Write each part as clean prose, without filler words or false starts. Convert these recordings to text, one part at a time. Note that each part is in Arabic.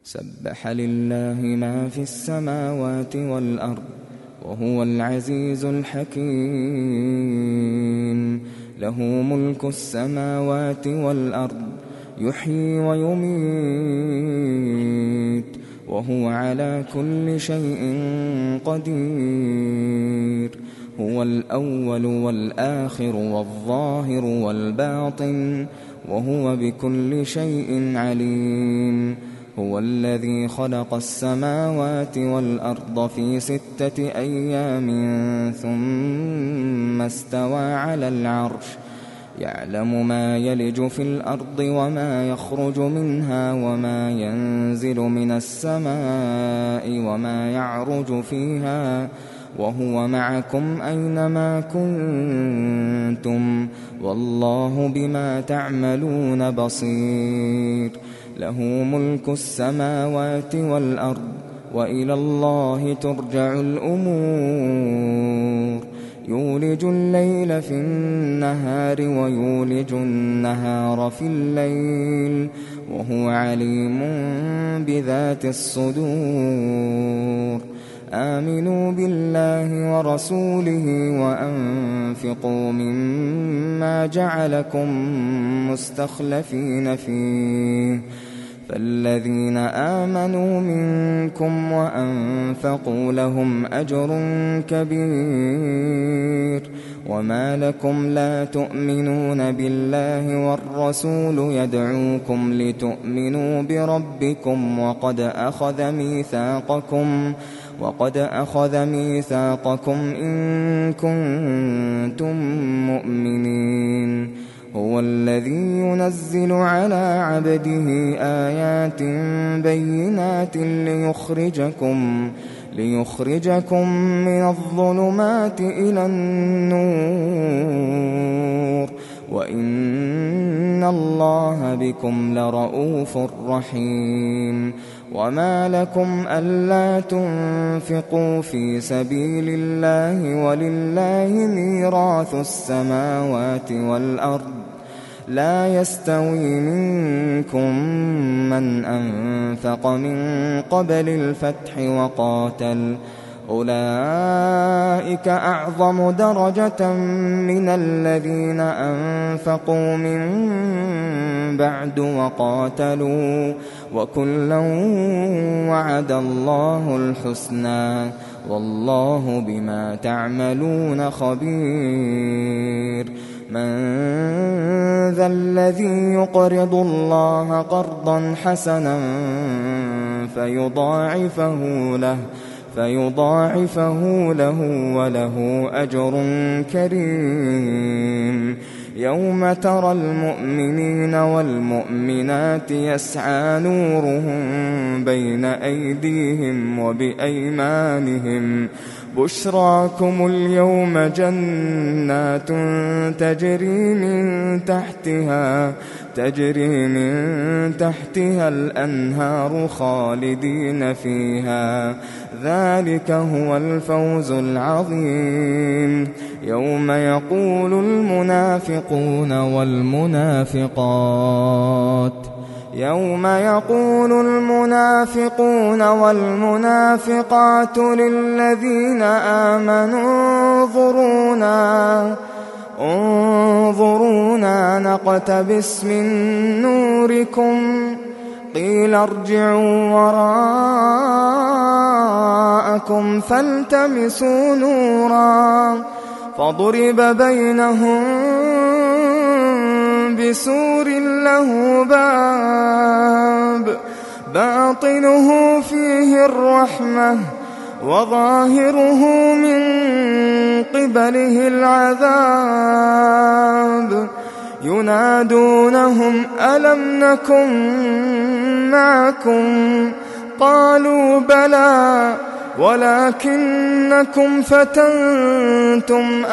سبح لله ما في السماوات والأرض وهو العزيز الحكيم. له ملك السماوات والأرض يحيي ويميت وهو على كل شيء قدير. هو الأول والآخر والظاهر والباطن وهو بكل شيء عليم. هو الذي خلق السماوات والأرض في 6 أيام ثم استوى على العرش يعلم ما يلج في الأرض وما يخرج منها وما ينزل من السماء وما يعرج فيها وهو معكم أينما كنتم والله بما تعملون بصير. له ملك السماوات والأرض وإلى الله ترجع الأمور. يولج الليل في النهار ويولج النهار في الليل وهو عليم بذات الصدور. آمنوا بالله ورسوله وأنفقوا مما جعلكم مستخلفين فيه. فالذين آمنوا منكم وأنفقوا لهم أجر كبير. وما لكم لا تؤمنون بالله والرسول يدعوكم لتؤمنوا بربكم وقد أخذ ميثاقكم إن كنتم مؤمنين. هو الذي ينزل على عبده آيات بينات ليخرجكم من الظلمات إلى النور وإن الله بكم لرءوف رحيم. وما لكم ألا تنفقوا في سبيل الله ولله ميراث السماوات والأرض لا يستوي منكم من أنفق من قبل الفتح وقاتل أولئك أعظم درجة من الذين أنفقوا من بعد وقاتلوا وكلا وعد الله الحسنى والله بما تعملون خبير. من ذا الذي يقرض الله قرضا حسنا فيضاعفه له وله أجر كريم. يوم ترى المؤمنين والمؤمنات يسعى نورهم بين أيديهم وبأيمانهم بشراكم اليوم جنات تجري من تحتها الأنهار خالدين فيها ذلك هو الفوز العظيم. يوم يقول المنافقون والمنافقات للذين آمنوا انظرونا نقتبس من نوركم قيل ارجعوا وراءكم فالتمسوا نورا فضرب بينهم بسور له باب باطنه فيه الرحمة وظاهره من قبله العذاب ينادونهم ألم نكن معكم قالوا بلى ولكنكم فتنتم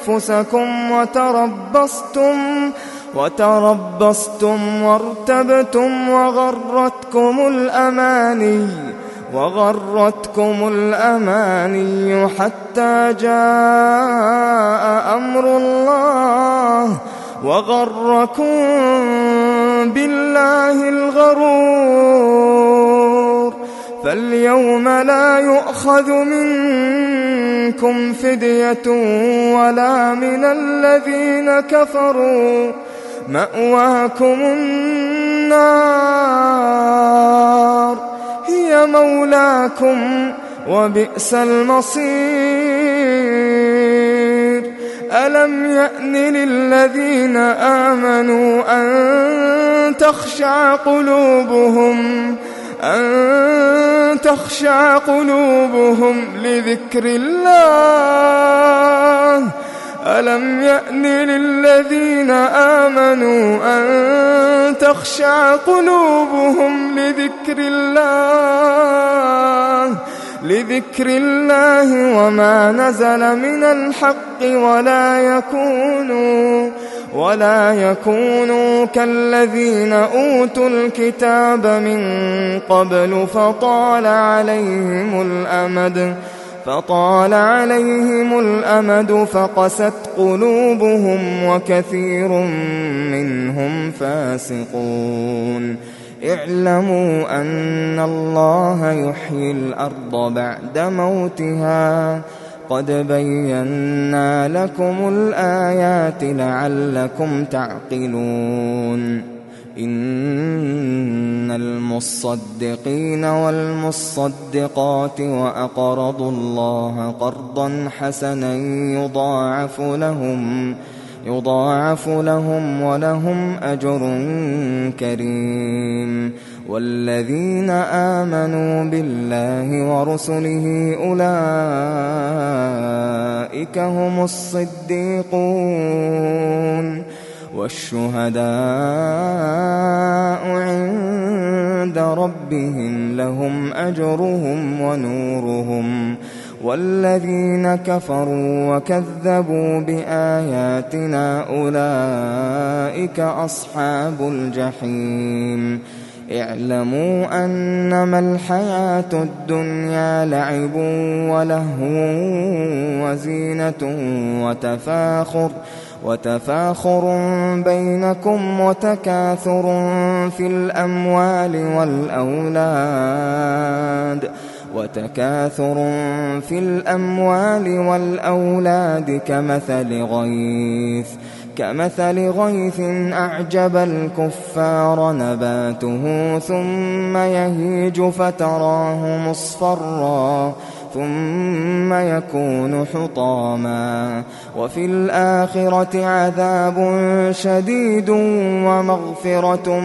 أنفسكم وتربصتم وارتبتم وغرتكم الأماني حتى جاء أمر الله وغركم بالله الغرور فاليوم لا يؤخذ منكم فدية ولا من الذين كفروا، مأواكم النار هي مولاكم وبئس المصير. ألم يأن للذين آمنوا أن تخشع قلوبهم لذكر الله. ألم يأن للذين آمنوا أن تخشع قلوبهم لذكر الله وما نزل من الحق ولا يكونوا كالذين أوتوا الكتاب من قبل فطال عليهم الأمد فقست قلوبهم وكثير منهم فاسقون. اعلموا أن الله يحيي الأرض بعد موتها، قد بينا لكم الآيات لعلكم تعقلون. إن المصدقين والمصدقات وأقرضوا الله قرضا حسنا يضاعف لهم ولهم أجر كريم. والذين آمنوا بالله ورسله أولئك هم الصديقون والشهداء عند ربهم لهم أجرهم ونورهم. والذين كفروا وكذبوا بآياتنا أولئك أصحاب الجحيم. اعلموا أنما الحياة الدنيا لعب ولهو وزينة وتفاخر بينكم وتكاثر في الأموال والأولاد كمثل غيث أعجب الكفار نباته ثم يهيج فتراه مصفرا ثم يكون حطاما. وفي الآخرة عذاب شديد ومغفرة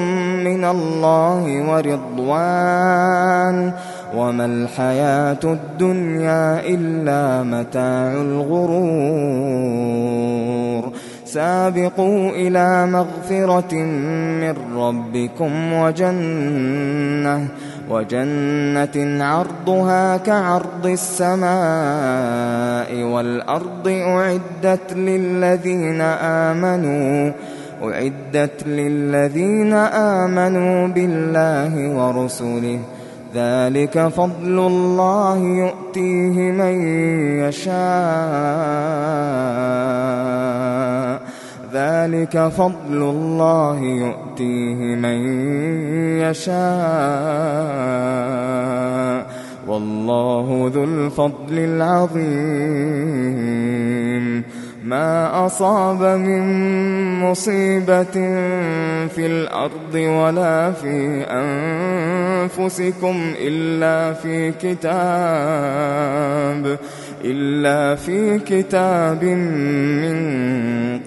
من الله ورضوان، وما الحياة الدنيا إلا متاع الغرور. سابقوا إلى مغفرة من ربكم وجنة عرضها كعرض السماء والأرض أعدت للذين آمنوا بالله ورسله. ذلك فضل الله يؤتيه من يشاء والله ذو الفضل العظيم. ما أصاب من مصيبة في الأرض ولا في أنفسكم إلا في كتاب من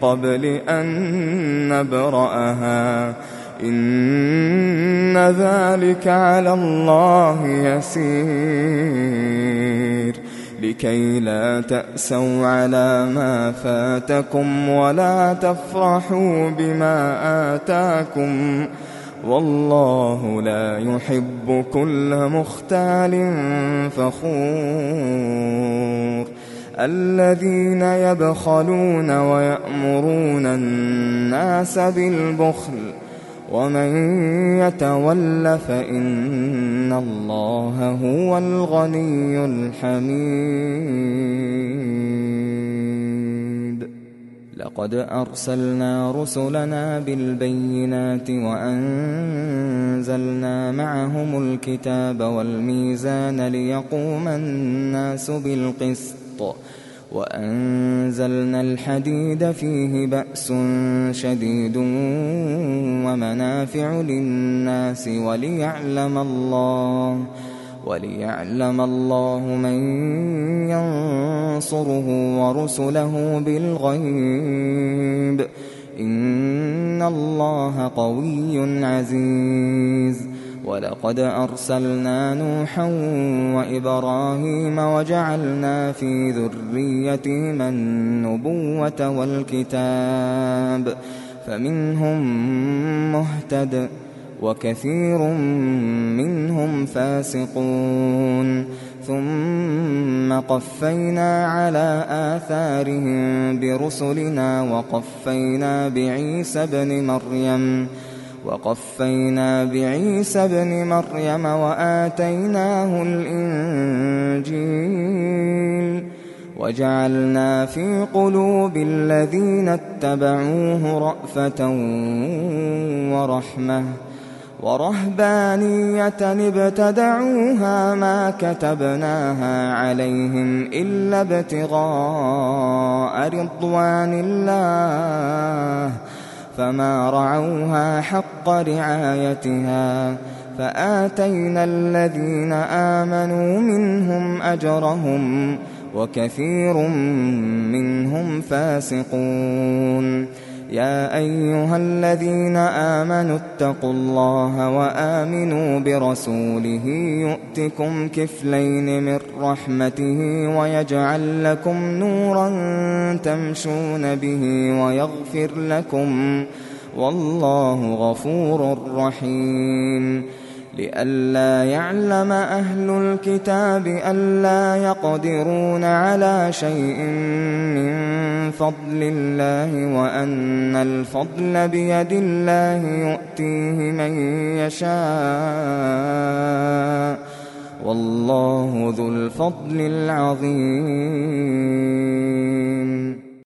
قبل أن نبرأها إن ذلك على الله يسير. لكي لا تأسوا على ما فاتكم ولا تفرحوا بما آتاكم والله لا يحب كل مختال فخور. الذين يبخلون ويأمرون الناس بالبخل ومن يتول فإن الله هو الغني الحميد. لقد أرسلنا رسلنا بالبينات وأنزلنا معهم الكتاب والميزان ليقوم الناس بالقسط وأنزلنا الحديد فيه بأس شديد ومنافع للناس وليعلم الله من ينصره ورسله بالغيب إن الله قوي عزيز. ولقد أرسلنا نوحا وإبراهيم وجعلنا في ذريتهما النبوة والكتاب فمنهم مهتد وكثير منهم فاسقون ثم قفينا على آثارهم برسلنا وقفينا بعيسى ابن مريم وآتيناه الإنجيل وجعلنا في قلوب الذين اتبعوه رأفة ورحمة ورهبانية ابتدعوها ما كتبناها عليهم إلا ابتغاء رضوان الله فما رعوها حق رعايتها فآتينا الذين آمنوا منهم أجرهم وكثير منهم فاسقون. يا أيها الذين آمنوا اتقوا الله وآمنوا برسوله يؤتكم كفلين من رحمته ويجعل لكم نورا تمشون به ويغفر لكم والله غفور رحيم. لئلا يعلم أهل الكتاب ألا يقدرون على شيء من فضل الله وأن الفضل بيد الله يؤتيه من يشاء والله ذو الفضل العظيم.